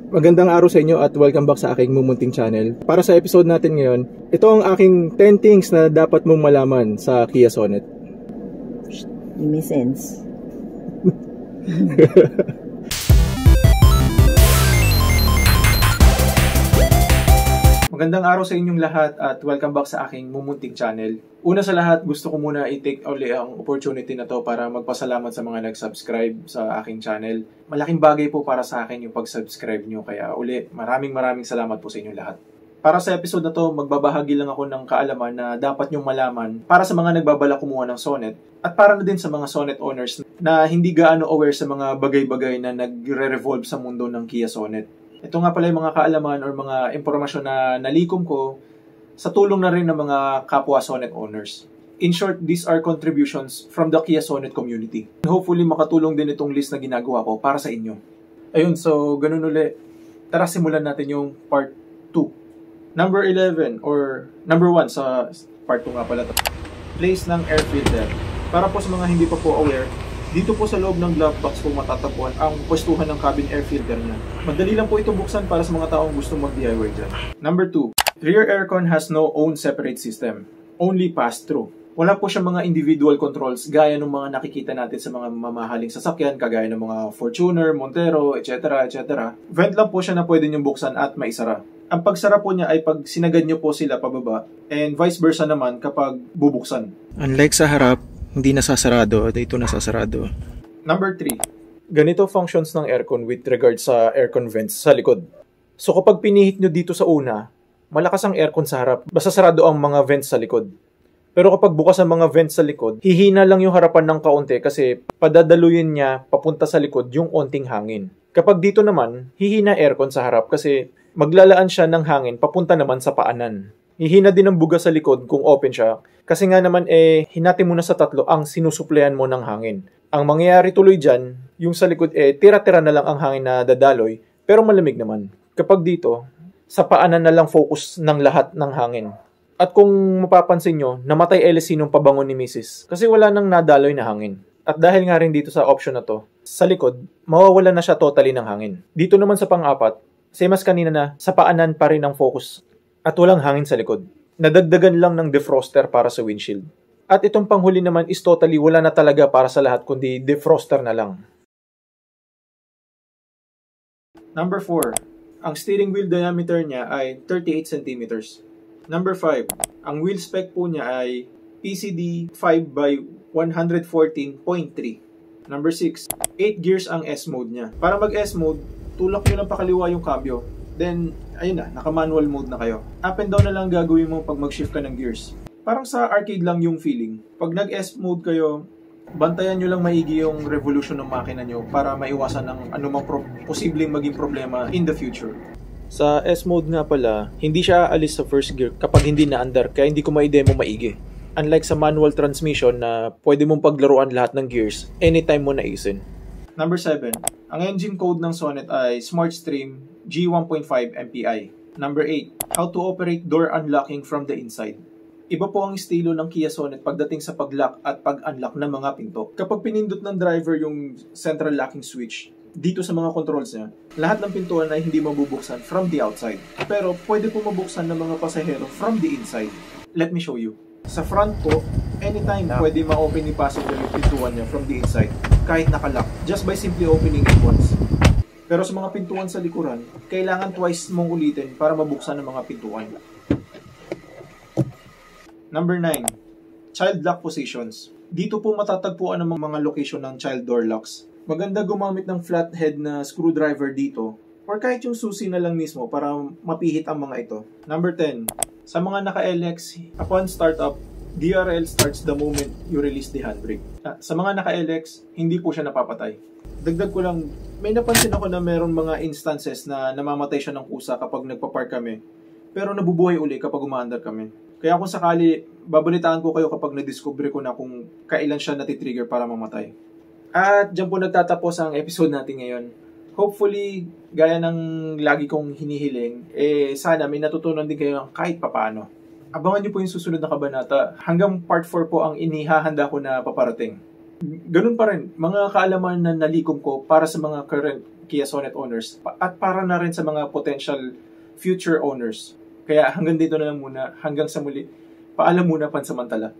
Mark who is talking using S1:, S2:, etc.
S1: Magandang araw sa inyo at welcome back sa aking mumunting channel. Para sa episode natin ngayon, ito ang aking 10 things na dapat mong malaman sa Kia Sonet.
S2: May sense.
S1: Magandang araw sa inyong lahat at welcome back sa aking mumunting channel. Una sa lahat, gusto ko muna i-take uli ang opportunity na to para magpasalamat sa mga nag-subscribe sa aking channel. Malaking bagay po para sa akin yung pag-subscribe nyo, kaya uli, maraming salamat po sa inyong lahat. Para sa episode na to, magbabahagi lang ako ng kaalaman na dapat nyong malaman para sa mga nagbabala kumuha ng Sonet at para na din sa mga Sonet owners na hindi gaano aware sa mga bagay-bagay na nagre-revolve sa mundo ng Kia Sonet. Ito nga pala yung mga kaalaman or mga impormasyon na nalikom ko sa tulong na rin ng mga kapwa Sonet owners. In short, these are contributions from the Kia Sonet community. Hopefully, makatulong din itong list na ginagawa ko para sa inyo. Ayun, so ganun uli. Tara, simulan natin yung part 2. Number 11 or number 1 sa part 2 nga pala to. Place ng air filter. Para po sa mga hindi pa po aware, dito po sa loob ng glove box po matatagpuan ang pwestuhan ng cabin air filter niya. Madali lang po ito buksan para sa mga taong gusto mag-DIY dyan. Number 2. Rear aircon has no own separate system. Only pass-through. Wala po siyang mga individual controls gaya ng mga nakikita natin sa mga mamahaling sasakyan kagaya ng mga Fortuner, Montero, etc. etc. Vent lang po siya na pwede niyong buksan at maisara. Ang pagsara po niya ay pag sinagad niyo po sila pababa and vice versa naman kapag bubuksan.
S3: Unlike sa harap, hindi nasasarado at ito nasasarado.
S1: Number 3. Ganito functions ng aircon with regard sa aircon vents sa likod. So kapag pinihit nyo dito sa una, malakas ang aircon sa harap, basta sarado ang mga vents sa likod. Pero kapag bukas ang mga vents sa likod, hihina lang yung harapan ng kaunti kasi padadaluyin niya papunta sa likod yung onting hangin. Kapag dito naman, hihina aircon sa harap kasi maglalaan siya ng hangin papunta naman sa paanan. Hihina din ang buga sa likod kung open siya kasi nga naman hinati mo na sa tatlo ang sinusuplayan mo ng hangin. Ang mangyayari tuloy dyan, yung sa likod tira-tira na lang ang hangin na dadaloy pero malamig naman. Kapag dito, sa paanan na lang focus ng lahat ng hangin. At kung mapapansin nyo, namatay LC nung pabangon ni Mrs. kasi wala nang nadaloy na hangin. At dahil nga rin dito sa option na to, sa likod, mawawala na siya totally ng hangin. Dito naman sa pang-apat, same as kanina na, sa paanan pa rin ang focus. At walang hangin sa likod. Nadagdagan lang ng defroster para sa windshield. At itong panghuli naman is totally wala na talaga para sa lahat kundi defroster na lang. Number 4. Ang steering wheel diameter niya ay 38 cm. Number 5. Ang wheel spec po niya ay PCD 5 by 114.3. Number 6. 8 gears ang S-mode niya. Para mag-S mode, tulak nyo lang pakaliwa yung cambio. Then, ayun na, naka-manual mode na kayo. Up and down na lang gagawin mo pag mag-shift ka ng gears. Parang sa arcade lang yung feeling. Pag nag-S mode kayo, bantayan nyo lang maigi yung revolution ng makina nyo para maiwasan ng anumang posibleng maging problema in the future. Sa S mode nga pala, hindi siya aalis sa first gear kapag hindi na-under, kaya hindi ko ma-demo maigi. Unlike sa manual transmission na pwede mong paglaruan lahat ng gears anytime mo naisin. Number 7. Ang engine code ng Sonet ay SmartStream G1.5 MPI. Number 8. How to operate door unlocking from the inside. Iba po ang estilo ng Kia Sonet pagdating sa pag-lock at pag-unlock ng mga pinto. Kapag pinindot ng driver yung central locking switch, dito sa mga controls niya, lahat ng pintuan ay hindi mabubuksan from the outside. Pero pwede po mabuksan ng mga pasahero from the inside. Let me show you. Sa front po, anytime pwede ma-open ni passenger yung pintuan niya from the inside, kahit nakalock, just by simply opening it once. Pero sa mga pintuan sa likuran, kailangan twice mong ulitin para mabuksan ng mga pintuan. Number 9. Child lock positions. Dito po matatagpuan ang mga location ng child door locks. Maganda gumamit ng flathead na screwdriver dito or kahit yung susi na lang mismo para mapihit ang mga ito. Number 10. Sa mga naka-LX, upon startup, DRL starts the moment you release the handbrake. Sa mga naka-LX, hindi po siya napapatay. Dagdag ko lang, may napansin ako na meron mga instances na namamatay siya ng kusa kapag nagpa-park kami, pero nabubuhay uli kapag umaandar kami. Kaya kung sakali, babalitaan ko kayo kapag na-discover ko na kung kailan siya natitrigger para mamatay. At dyan po nagtatapos ang episode natin ngayon. Hopefully, gaya ng lagi kong hinihiling, sana may natutunan din kayo kahit papaano. Abangan niyo po yung susunod na kabanata. Hanggang part 4 po ang inihahanda ko na paparating. Ganun pa rin, mga kaalaman na nalikom ko para sa mga current Kia Sonet owners at para na rin sa mga potential future owners. Kaya hanggang dito na lang muna, hanggang sa muli, paalam muna pansamantala.